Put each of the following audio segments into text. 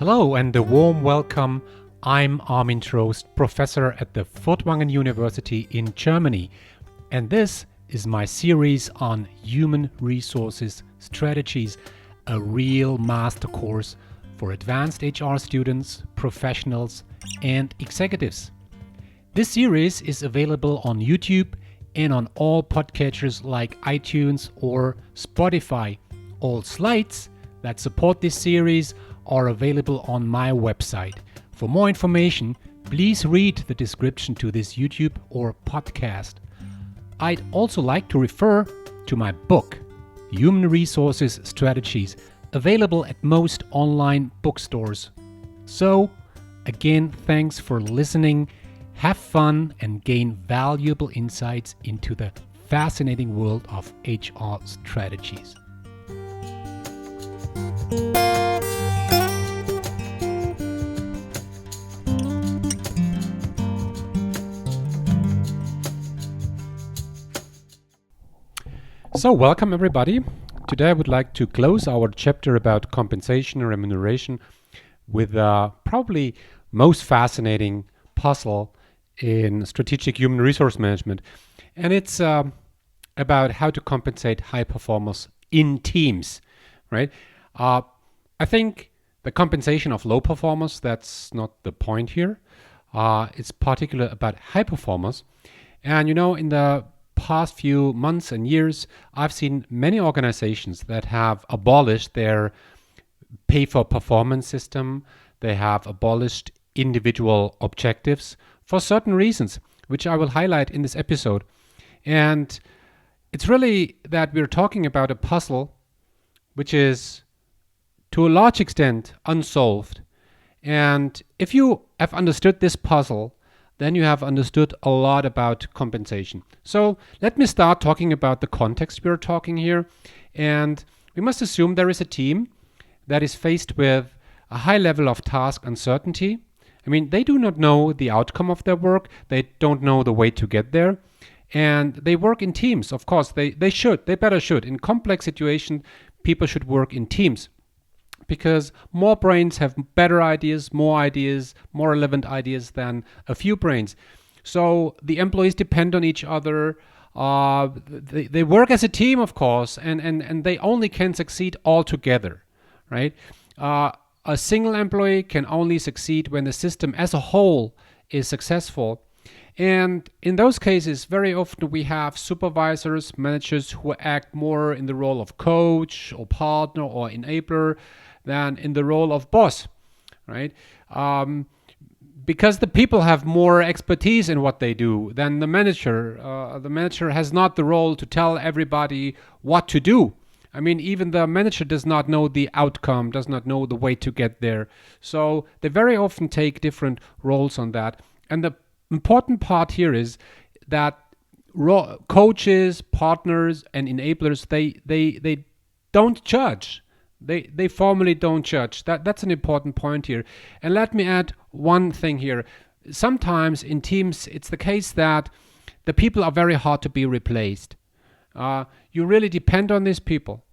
Hello and a warm welcome. I'm Armin Trost, professor at the Furtwangen University in Germany, and this is my series on human resources strategies, a real master course for advanced HR students, professionals, and executives. This series is available on YouTube and on all podcatchers like iTunes or Spotify. All slides that support this series are available on my website. For more information, please read the description to this YouTube or podcast. I'd also like to refer to my book, Human Resources Strategies, available at most online bookstores. So, again, thanks for listening. Have fun and gain valuable insights into the fascinating world of HR strategies. So, welcome everybody. Today I would like to close our chapter about compensation and remuneration with probably most fascinating puzzle in strategic human resource management. And it's about how to compensate high performers in teams, right? I think the compensation of low performers, that's not the point here. It's particular about high performers. And in the past few months and years, I've seen many organizations that have abolished their pay for performance system. They have abolished individual objectives for certain reasons, which I will highlight in this episode. And it's really that we're talking about a puzzle which is to a large extent unsolved. And if you have understood this puzzle, then you have understood a lot about compensation. So let me start talking about the context we're talking here. And we must assume there is a team that is faced with a high level of task uncertainty. I mean, they do not know the outcome of their work. They don't know the way to get there. And they work in teams. Of course, they better should. In complex situations, people should work in teams, because more brains have better ideas, more relevant ideas than a few brains. So the employees depend on each other. They work as a team, of course, and they only can succeed all together, right? A single employee can only succeed when the system as a whole is successful. And in those cases, very often we have supervisors, managers who act more in the role of coach or partner or enabler than in the role of boss, right? Because the people have more expertise in what they do than the manager. The manager has not the role to tell everybody what to do. I mean, even the manager does not know the outcome, does not know the way to get there. So they very often take different roles on that. And the important part here is that coaches, partners, and enablers, they don't judge. They formally don't judge. That's an important point here. And let me add one thing here. Sometimes in teams, it's the case that the people are very hard to be replaced. You really depend on these people,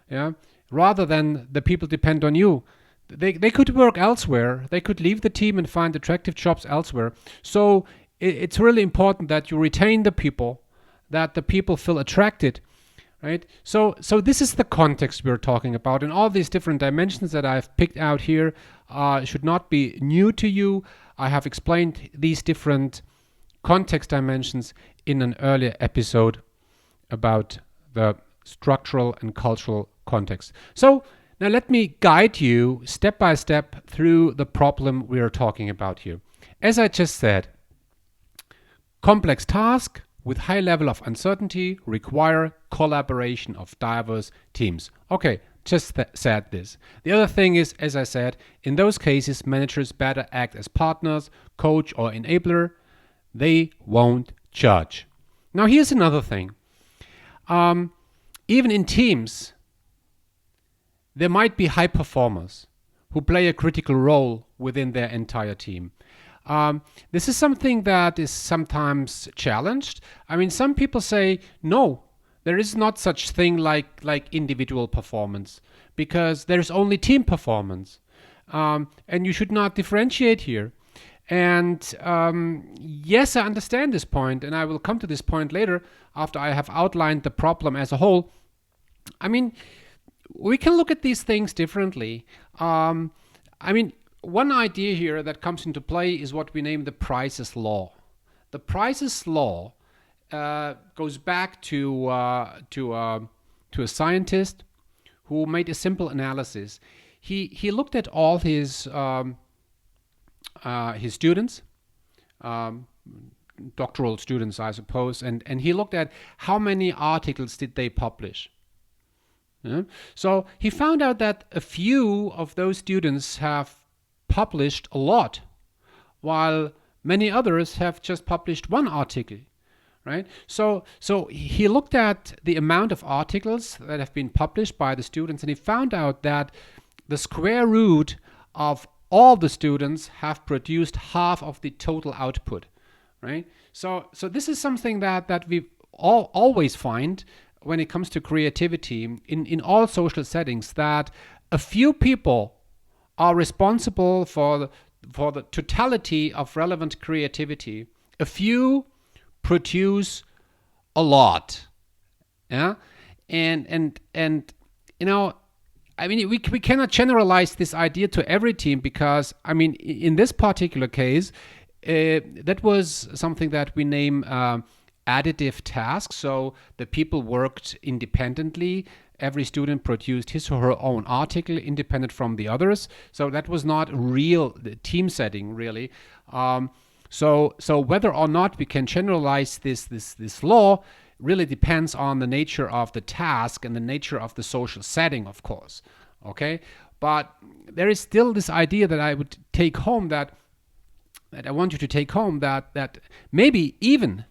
yeah, rather than the people depend on you. They could work elsewhere. They could leave the team and find attractive jobs elsewhere. So it's really important that you retain the people, that the people feel attracted. Right? So this is the context we're talking about, and all these different dimensions that I've picked out here should not be new to you. I have explained these different context dimensions in an earlier episode about the structural and cultural context. So now let me guide you step by step through the problem we are talking about here. As I just said, complex task with high level of uncertainty require collaboration of diverse teams. Okay, just said this. The other thing is, as I said, in those cases, managers better act as partners, coach, or enabler. They won't judge. Now, here's another thing. Even in teams, there might be high performers who play a critical role within their entire team. This is something that is sometimes challenged. I mean, some people say, no, there is not such thing like individual performance, because there is only team performance. and you should not differentiate here. And yes, I understand this point, and I will come to this point later after I have outlined the problem as a whole. I mean, we can look at these things differently. One idea here that comes into play is what we name the Price's Law. The Price's Law goes back to a scientist who made a simple analysis. He looked at all his students, doctoral students, I suppose, and he looked at how many articles did they publish. Yeah? So he found out that a few of those students have published a lot, while many others have just published one article. Right? So he looked at the amount of articles that have been published by the students, and he found out that the square root of all the students have produced half of the total output. Right? So this is something that we always find when it comes to creativity in all social settings, that a few people are responsible for the totality of relevant creativity. A few produce a lot. Yeah, and we cannot generalize this idea to every team, because in this particular case, that was something that we name additive tasks. So the people worked independently. Every student produced his or her own article independent from the others. So that was not real team setting, really. So whether or not we can generalize this law really depends on the nature of the task and the nature of the social setting, of course. Okay, but there is still this idea that I would take home, that I want you to take home, that maybe even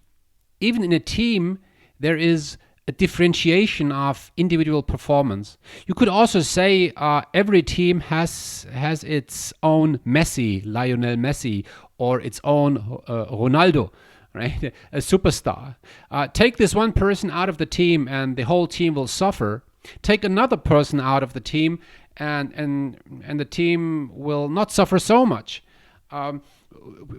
in a team there is a differentiation of individual performance. You could also say every team has its own Messi, Lionel Messi, or its own Ronaldo, right? A superstar. Take this one person out of the team and the whole team will suffer. Take another person out of the team and the team will not suffer so much.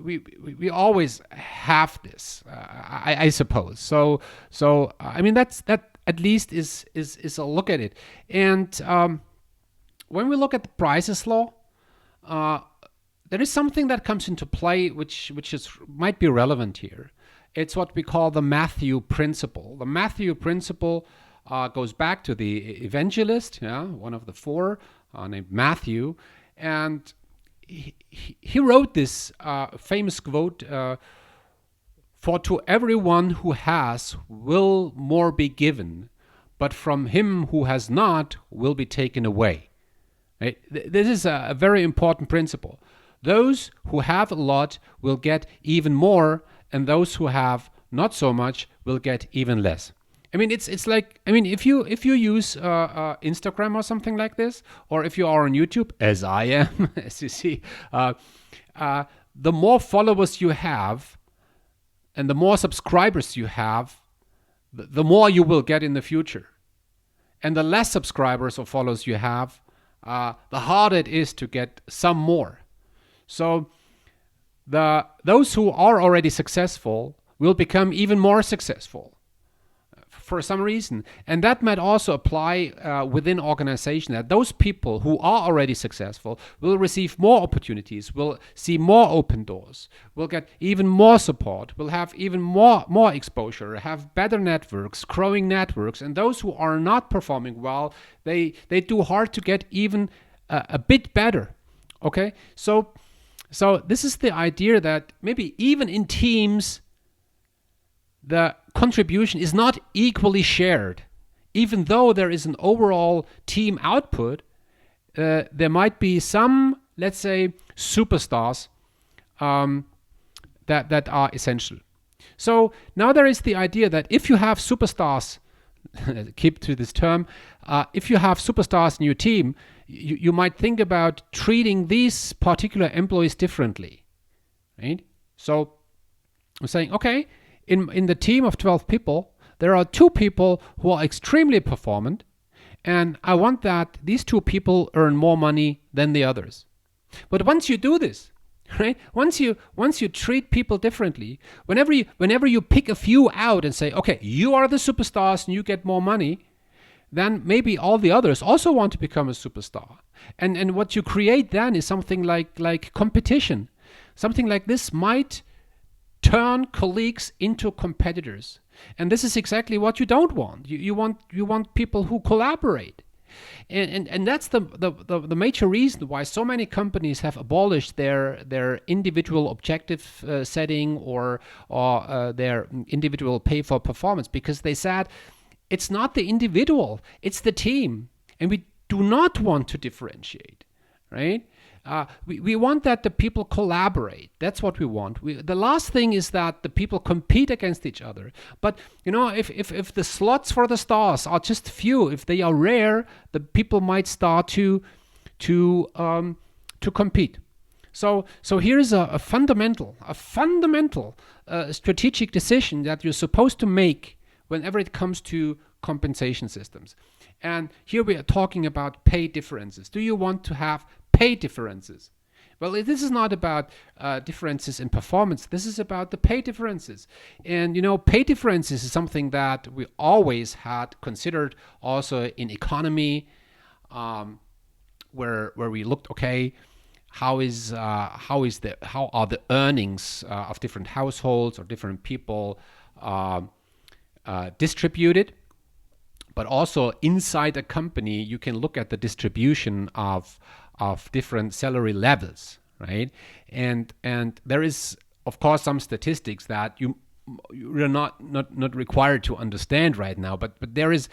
We always have this, I suppose. So that at least is a look at it. And when we look at the Price's Law, there is something that comes into play which might be relevant here. It's what we call the Matthew principle. The Matthew principle goes back to the evangelist, one of the four, named Matthew, and he wrote this famous quote, "For to everyone who has will more be given, but from him who has not will be taken away." Right? This is a very important principle. Those who have a lot will get even more, and those who have not so much will get even less. It's like, if you use Instagram or something like this, or if you are on YouTube, as I am, as you see, the more followers you have and the more subscribers you have, the more you will get in the future. And the less subscribers or followers you have, the harder it is to get some more. So those who are already successful will become even more successful for some reason. And that might also apply within organization, that those people who are already successful will receive more opportunities, will see more open doors, will get even more support, will have even more exposure, have better networks, growing networks. And those who are not performing well, they do hard to get even a bit better. Okay, so this is the idea that maybe even in teams, the contribution is not equally shared. Even though there is an overall team output, there might be some, let's say, superstars that are essential. So now there is the idea that if you have superstars, keep to this term, if you have superstars in your team, you might think about treating these particular employees differently, right? So I'm saying, okay, in the team of 12 people, there are 2 people who are extremely performant, and I want that these 2 people earn more money than the others. But once you do this, right? Once you treat people differently, whenever you pick a few out and say, okay, you are the superstars and you get more money, then maybe all the others also want to become a superstar. And what you create then is something like competition. Something like this might turn colleagues into competitors. And this is exactly what you don't want. You want people who collaborate. And that's the major reason why so many companies have abolished their individual objective setting or their individual pay for performance, because they said it's not the individual, it's the team. And we do not want to differentiate, right? We want that the people collaborate. That's what we want. The last thing is that the people compete against each other. But if the slots for the stars are just few, if they are rare, the people might start to compete. So here is a fundamental strategic decision that you're supposed to make whenever it comes to compensation systems. And here we are talking about pay differences. Do you want to have pay differences? Well, this is not about differences in performance. This is about the pay differences. And, pay differences is something that we always had considered also in economy, where we looked, okay, how are the earnings of different households or different people distributed? But also inside a company, you can look at the distribution of different salary levels, right? And there is, of course, some statistics that you're not required to understand right now. But there is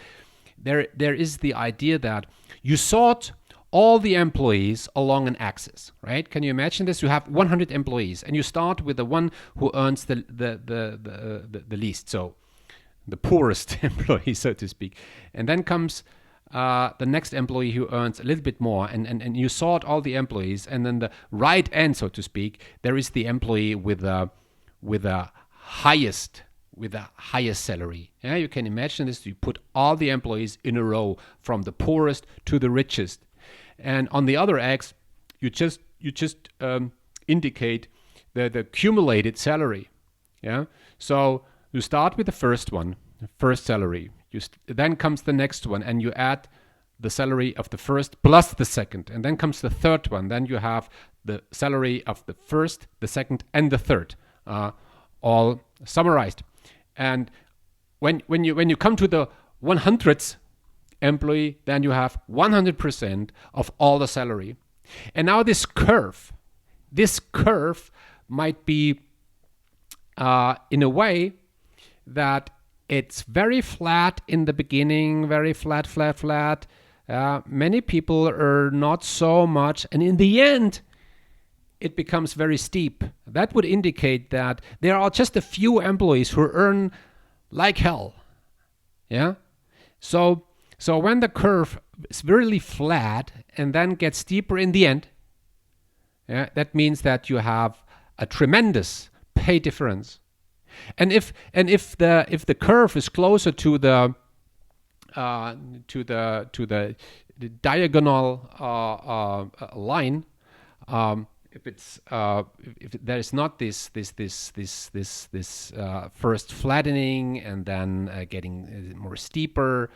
the idea that you sort all the employees along an axis, right? Can you imagine this? You have 100 employees, and you start with the one who earns the least. So the poorest employee, so to speak. And then comes the next employee who earns a little bit more, and you sort all the employees, and then the right end, so to speak, there is the employee with the highest salary. Yeah, you can imagine this. You put all the employees in a row from the poorest to the richest, and on the other X, you just indicate the accumulated salary. Yeah, so you start with the first one, the first salary. Then comes the next one, and you add the salary of the first plus the second. And then comes the third one. Then you have the salary of the first, the second, and the third, all summarized. And when you come to the 100th employee, then you have 100% of all the salary. And now this curve might be in a way that it's very flat in the beginning, very flat. Many people earn not so much, and in the end, it becomes very steep. That would indicate that there are just a few employees who earn like hell. Yeah. So when the curve is really flat and then gets steeper in the end, yeah, that means that you have a tremendous pay difference. And if the curve is closer to the diagonal line, if there is not this first flattening and then getting more steeper,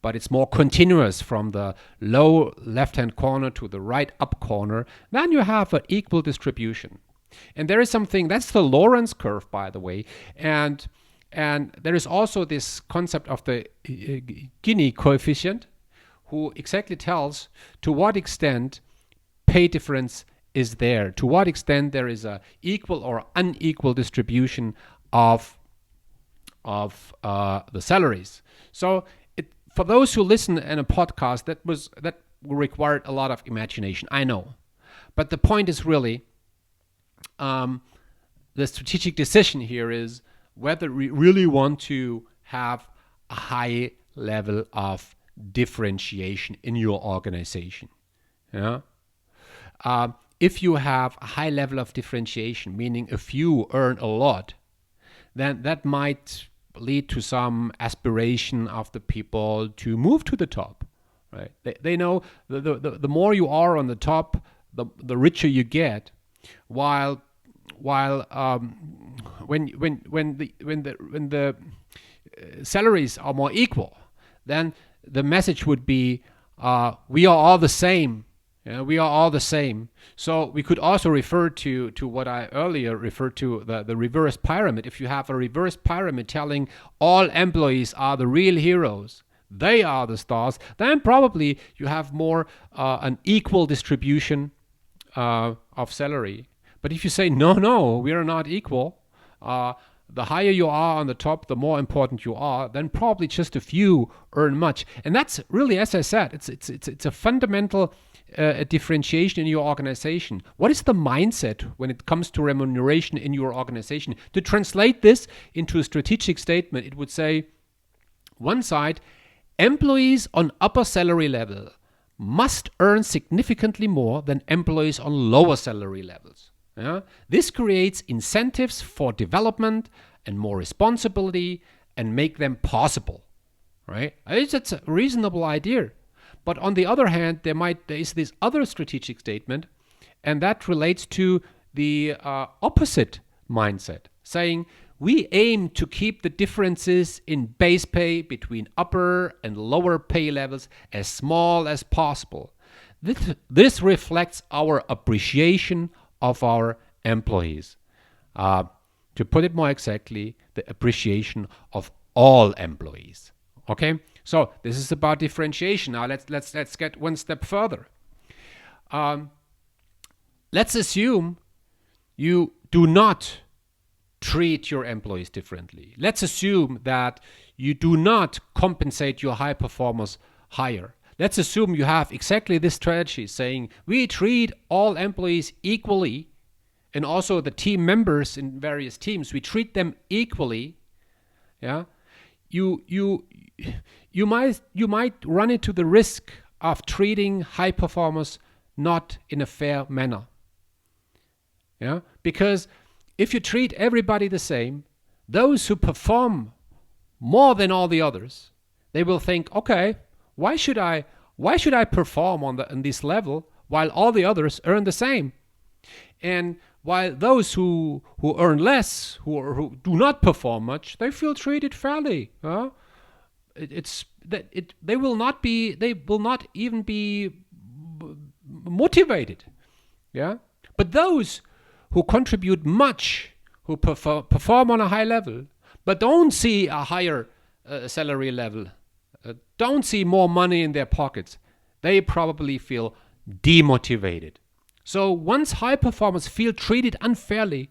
but it's more continuous from the low left-hand corner to the right up corner, then you have an equal distribution. And there is something, that's the Lorenz curve, by the way, and there is also this concept of the Gini coefficient, who exactly tells to what extent pay difference is there, to what extent there is a equal or unequal distribution of the salaries. So for those who listen in a podcast, that required a lot of imagination, I know, but the point is really, the strategic decision here is whether we really want to have a high level of differentiation in your organization. Yeah. If you have a high level of differentiation, meaning a few earn a lot, then that might lead to some aspiration of the people to move to the top. Right? They know the more you are on the top, the richer you get, while when the salaries are more equal, then the message would be, we are all the same. Yeah, we are all the same. So we could also refer to what I earlier referred to, the reverse pyramid. If you have a reverse pyramid telling all employees are the real heroes, they are the stars, then probably you have more an equal distribution of salary. But if you say, no, we are not equal, the higher you are on the top, the more important you are, then probably just a few earn much. And that's really, as I said, it's a fundamental differentiation in your organization. What is the mindset when it comes to remuneration in your organization? To translate this into a strategic statement, it would say, one side, employees on upper salary level must earn significantly more than employees on lower salary levels. Yeah? This creates incentives for development and more responsibility and make them possible. Right? It's a reasonable idea. But on the other hand, there is this other strategic statement, and that relates to the opposite mindset, saying we aim to keep the differences in base pay between upper and lower pay levels as small as possible. This reflects our appreciation of our employees. To put it more exactly, the appreciation of all employees. Okay, so this is about differentiation. Now let's get one step further. Let's assume you do not treat your employees differently. Let's assume that you do not compensate your high performers higher. Let's assume you have exactly this strategy, saying we treat all employees equally, and also the team members in various teams, we treat them equally. Yeah, you might run into the risk of treating high performers not in a fair manner. Yeah, because if you treat everybody the same, those who perform more than all the others, they will think, okay, why should I perform on this level while all the others earn the same? And while those who earn less, who do not perform much, they feel treated fairly. They will not even be motivated. Yeah, but those who contribute much, who perform on a high level, but don't see a higher salary level, don't see more money in their pockets, they probably feel demotivated. So once high performers feel treated unfairly,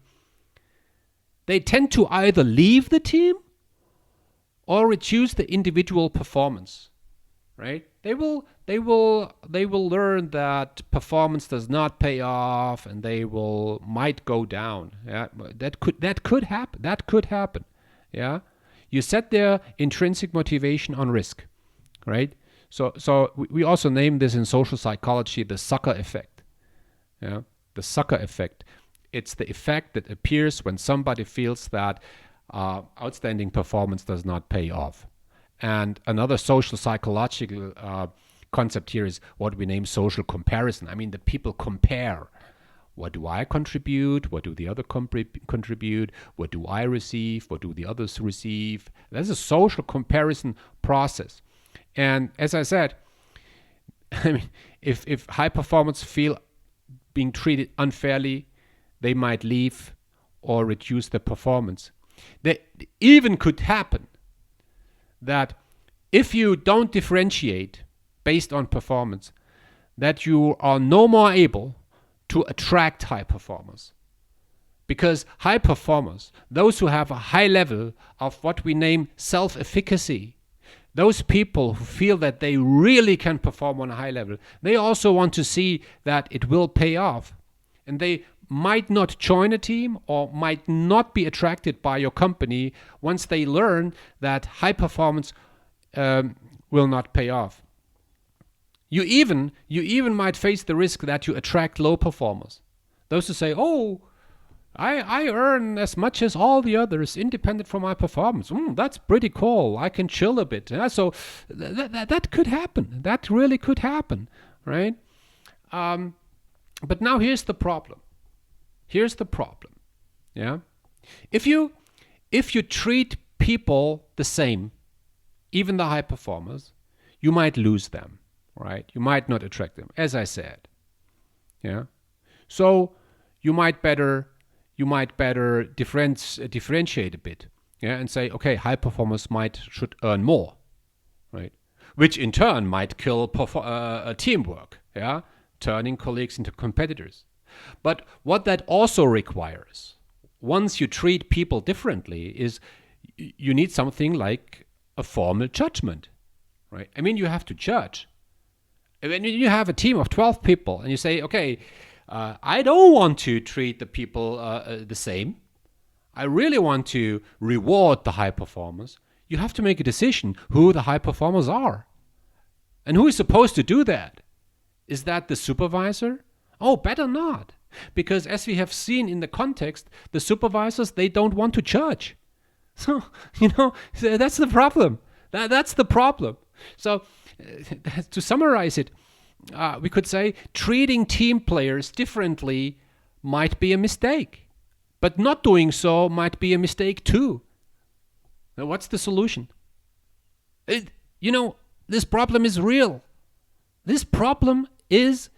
they tend to either leave the team or reduce the individual performance. Right? They will learn that performance does not pay off, and they might go down. Yeah, that could happen. Yeah, you set their intrinsic motivation on risk, right? So we also name this in social psychology the sucker effect. Yeah, the sucker effect. It's the effect that appears when somebody feels that outstanding performance does not pay off. And another social psychological concept here is what we name social comparison. I mean, the people compare. What do I contribute? What do the other contribute? What do I receive? What do the others receive? That's a social comparison process. And as I said, I mean, if high performers feel being treated unfairly, they might leave or reduce their performance. That even could happen that if you don't differentiate based on performance, that you are no more able to attract high performers. Because high performers, those who have a high level of what we name self-efficacy, those people who feel that they really can perform on a high level, they also want to see that it will pay off. And they might not join a team or might not be attracted by your company once they learn that high performance will not pay off. You even might face the risk that you attract low performers. Those who say, oh, I earn as much as all the others independent from my performance. That's pretty cool. I can chill a bit. Yeah, so that could happen. That really could happen, right? But now here's the problem. Here's the problem. Yeah. If you treat people the same, even the high performers, you might lose them, right? You might not attract them, as I said. Yeah. So you might better differentiate a bit, yeah, and say, okay, high performers should earn more, right? Which in turn might kill teamwork, yeah, turning colleagues into competitors. But what that also requires, once you treat people differently, is you need something like a formal judgment, right? I mean, you have to judge. When you have a team of 12 people and you say, okay, I don't want to treat the people the same. I really want to reward the high performers. You have to make a decision who the high performers are. And who is supposed to do that? Is that the supervisor? Oh, better not. Because as we have seen in the context, the supervisors, they don't want to judge. So, that's the problem. That's the problem. So, to summarize it, we could say treating team players differently might be a mistake. But not doing so might be a mistake too. Now, what's the solution? This problem is real. This problem is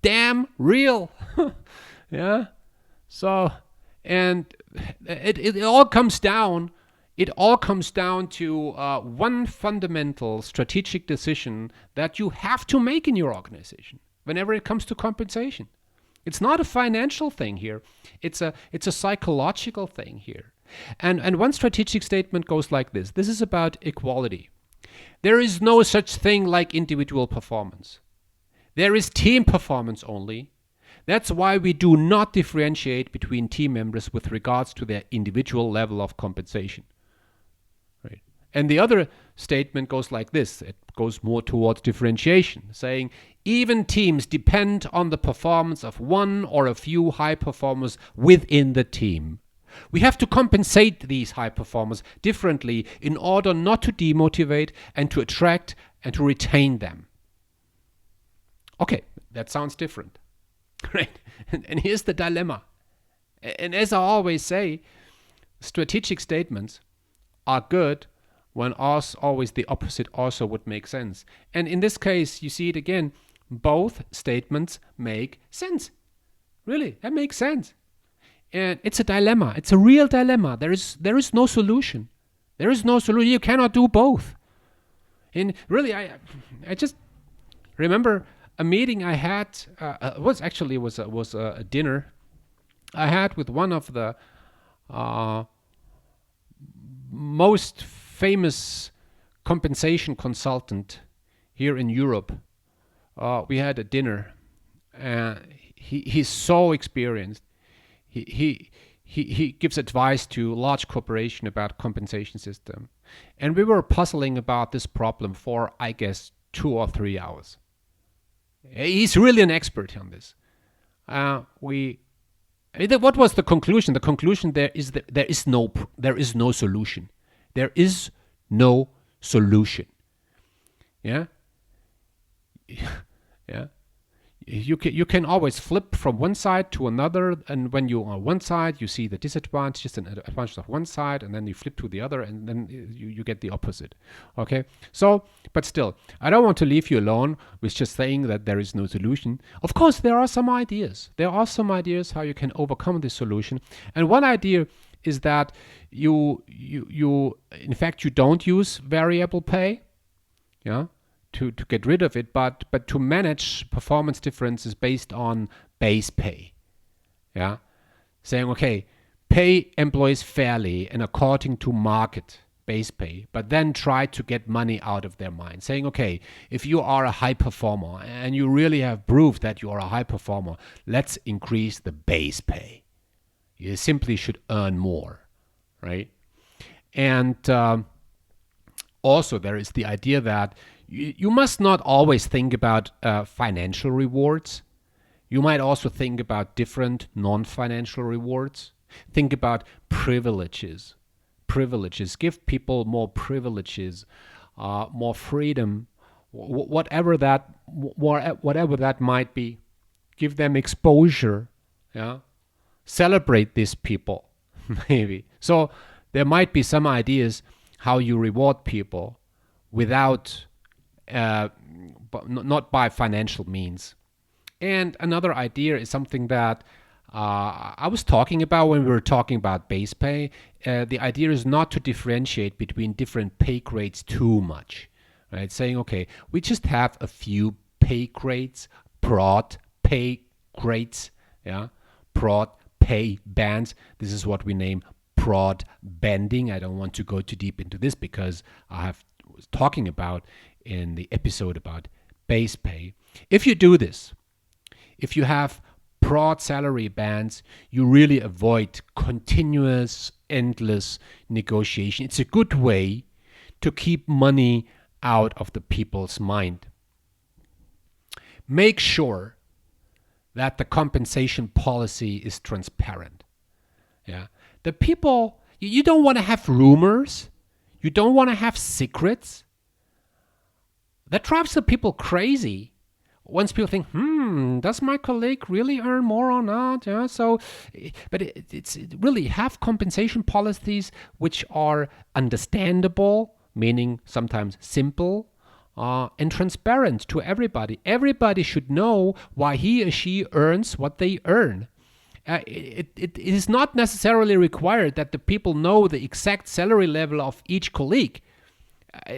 damn real. Yeah. So, and it all comes down. It all comes down to one fundamental strategic decision that you have to make in your organization whenever it comes to compensation. It's not a financial thing here. It's a psychological thing here. And one strategic statement goes like this. This is about equality. There is no such thing like individual performance. There is team performance only. That's why we do not differentiate between team members with regards to their individual level of compensation. Right? And the other statement goes like this. It goes more towards differentiation, saying even teams depend on the performance of one or a few high performers within the team. We have to compensate these high performers differently in order not to demotivate and to attract and to retain them. Okay, that sounds different. Right? And here's the dilemma. And as I always say, strategic statements are good when always the opposite also would make sense. And in this case, you see it again, both statements make sense. Really, that makes sense. And it's a dilemma. It's a real dilemma. There is no solution. There is no solution. You cannot do both. And really, I just remember a meeting I had. Was a dinner I had with one of the most famous compensation consultant here in Europe. We had a dinner. He's so experienced. He gives advice to large corporation about compensation system. And we were puzzling about this problem for, I guess, 2 or 3 hours. He's really an expert on this. What was the conclusion? The conclusion there is that there is no solution. There is no solution. Yeah? Yeah. You can always flip from one side to another, and when you're on one side, you see the disadvantages and advantages of one side, and then you flip to the other, and then you get the opposite. Okay? So, but still, I don't want to leave you alone with just saying that there is no solution. Of course, there are some ideas. There are some ideas how you can overcome this solution. And one idea is that you in fact, you don't use variable pay. Yeah? To get rid of it, but to manage performance differences based on base pay. Yeah? Saying, okay, pay employees fairly and according to market base pay, but then try to get money out of their mind. Saying, okay, if you are a high performer and you really have proved that you are a high performer, let's increase the base pay. You simply should earn more, right? And also there is the idea that you must not always think about financial rewards. You might also think about different non-financial rewards. Think about privileges. Give people more privileges, more freedom, whatever that might be. give them exposure, yeah, celebrate these people, maybe. So there might be some ideas how you reward people without, not by financial means. And another idea is something that I was talking about when we were talking about base pay. The idea is not to differentiate between different pay grades too much, right? Saying, okay, we just have a few pay grades, broad pay grades, yeah, broad pay bands. This is what we name broad banding. I don't want to go too deep into this because I was talking about in the episode about base pay. If you do this, if you have broad salary bands, you really avoid continuous, endless negotiation. It's a good way to keep money out of the people's mind. Make sure that the compensation policy is transparent. Yeah. The people, you don't want to have rumors. You don't want to have secrets. That drives the people crazy. Once people think, does my colleague really earn more or not? Yeah, so, but it's really have compensation policies which are understandable, meaning sometimes simple, and transparent to everybody. Everybody should know why he or she earns what they earn. It is not necessarily required that the people know the exact salary level of each colleague.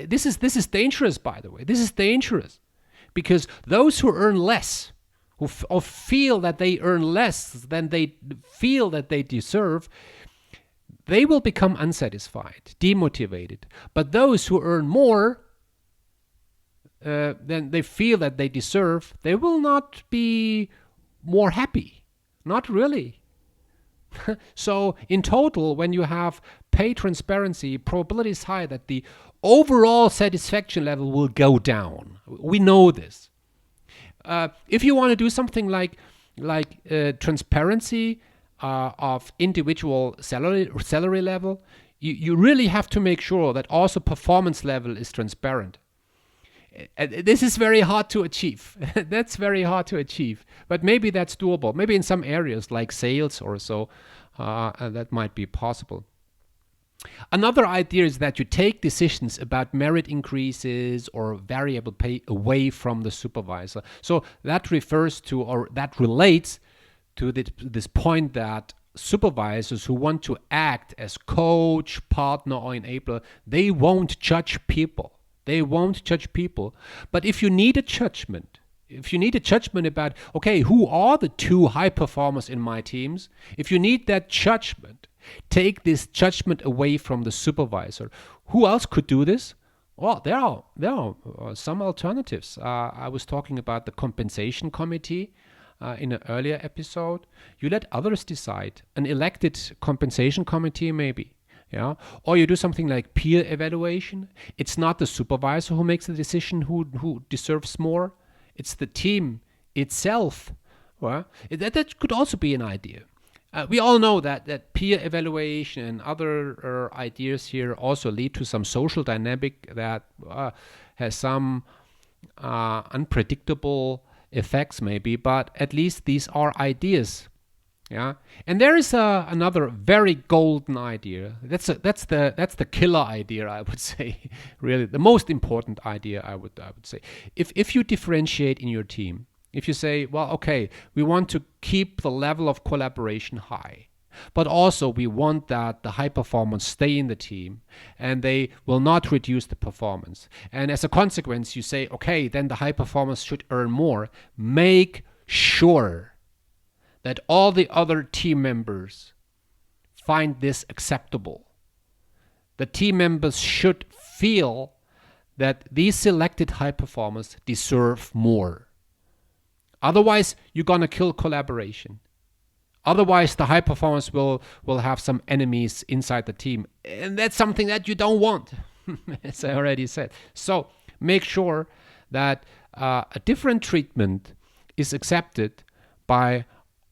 This is dangerous, by the way. This is dangerous. Because those who earn less, who feel that they earn less than they feel that they deserve, they will become unsatisfied, demotivated. But those who earn more than they feel that they deserve, they will not be more happy. Not really. So in total, when you have pay transparency, probability is high that the overall satisfaction level will go down. We know this. If you want to do something like transparency of individual salary level, you really have to make sure that also performance level is transparent. This is very hard to achieve. That's very hard to achieve. But maybe that's doable. Maybe in some areas like sales or so, that might be possible. Another idea is that you take decisions about merit increases or variable pay away from the supervisor. So that refers to, or that relates to this point that supervisors who want to act as coach, partner, or enabler, they won't judge people. They won't judge people. But if you need a judgment, about, okay, who are the two high performers in my teams? If you need that judgment, take this judgment away from the supervisor. Who else could do this? Well, there are some alternatives. I was talking about the compensation committee in an earlier episode. You let others decide. An elected compensation committee, maybe. Yeah, or you do something like peer evaluation. It's not the supervisor who makes the decision who deserves more. It's the team itself. Well, that could also be an idea. We all know that peer evaluation and other ideas here also lead to some social dynamic that has some unpredictable effects maybe, but at least these are ideas. Yeah, and there is another very golden idea. That's the killer idea, I would say. Really, the most important idea, I would say. If you differentiate in your team, if you say, well, okay, we want to keep the level of collaboration high, but also we want that the high performers stay in the team and they will not reduce the performance. And as a consequence, you say, okay, then the high performers should earn more. Make sure that all the other team members find this acceptable. The team members should feel that these selected high performers deserve more. Otherwise, you're going to kill collaboration. Otherwise, the high performers will have some enemies inside the team. And that's something that you don't want, as I already said. So make sure that a different treatment is accepted by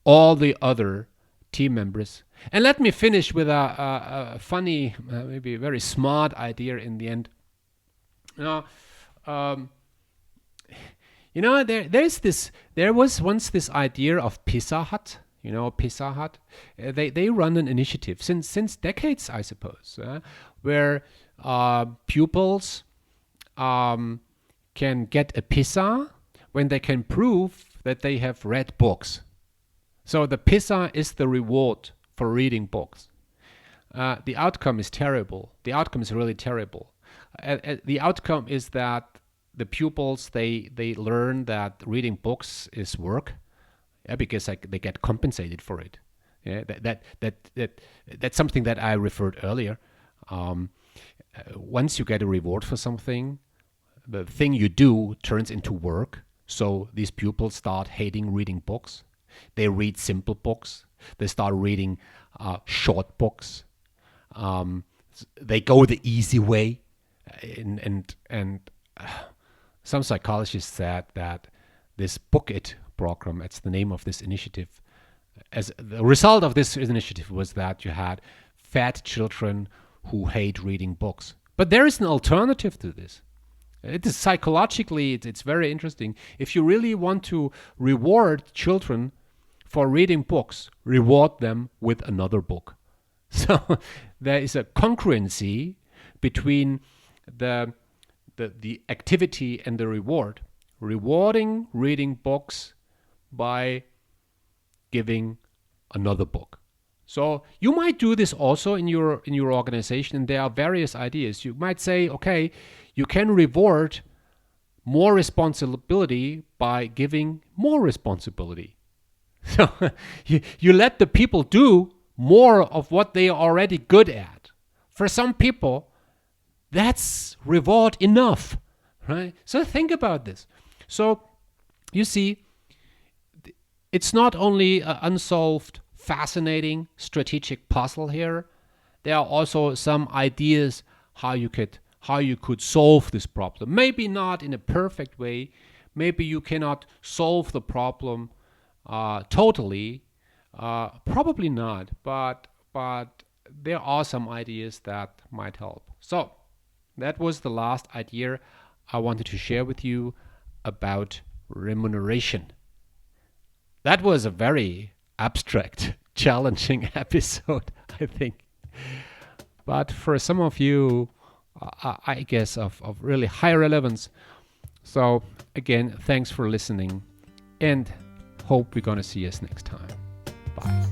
all the other team members. And let me finish with a funny, maybe very smart idea in the end. There was once this idea of Pizza Hut. Pizza Hut. They run an initiative since decades, I suppose, where pupils can get a pizza when they can prove that they have read books. So the pizza is the reward for reading books. The outcome is terrible. The outcome is really terrible. The outcome is that the pupils they learn that reading books is work, because they get compensated for it. Yeah, that's something that I referred earlier. Once you get a reward for something, the thing you do turns into work. So these pupils start hating reading books. They read simple books. They start reading short books. They go the easy way, and some psychologists said that this Book It program, that's the name of this initiative, as the result of this initiative was that you had fat children who hate reading books. But there is an alternative to this. It is psychologically, it's very interesting. If you really want to reward children for reading books, reward them with another book. So there is a congruency between the activity and the reward. Rewarding reading books by giving another book. So you might do this also in your organization, and there are various ideas. You might say, okay, you can reward more responsibility by giving more responsibility. So you let the people do more of what they are already good at. For some people, that's reward enough, right? So think about this. So you see, it's not only an unsolved, fascinating strategic puzzle here. There are also some ideas how you could solve this problem. Maybe not in a perfect way. Maybe you cannot solve the problem totally. Probably not. But there are some ideas that might help. So that was the last idea I wanted to share with you about remuneration. That was a very abstract, challenging episode, I think. But for some of you, I guess of really high relevance. So again, thanks for listening, and hope we're going to see us next time. Bye.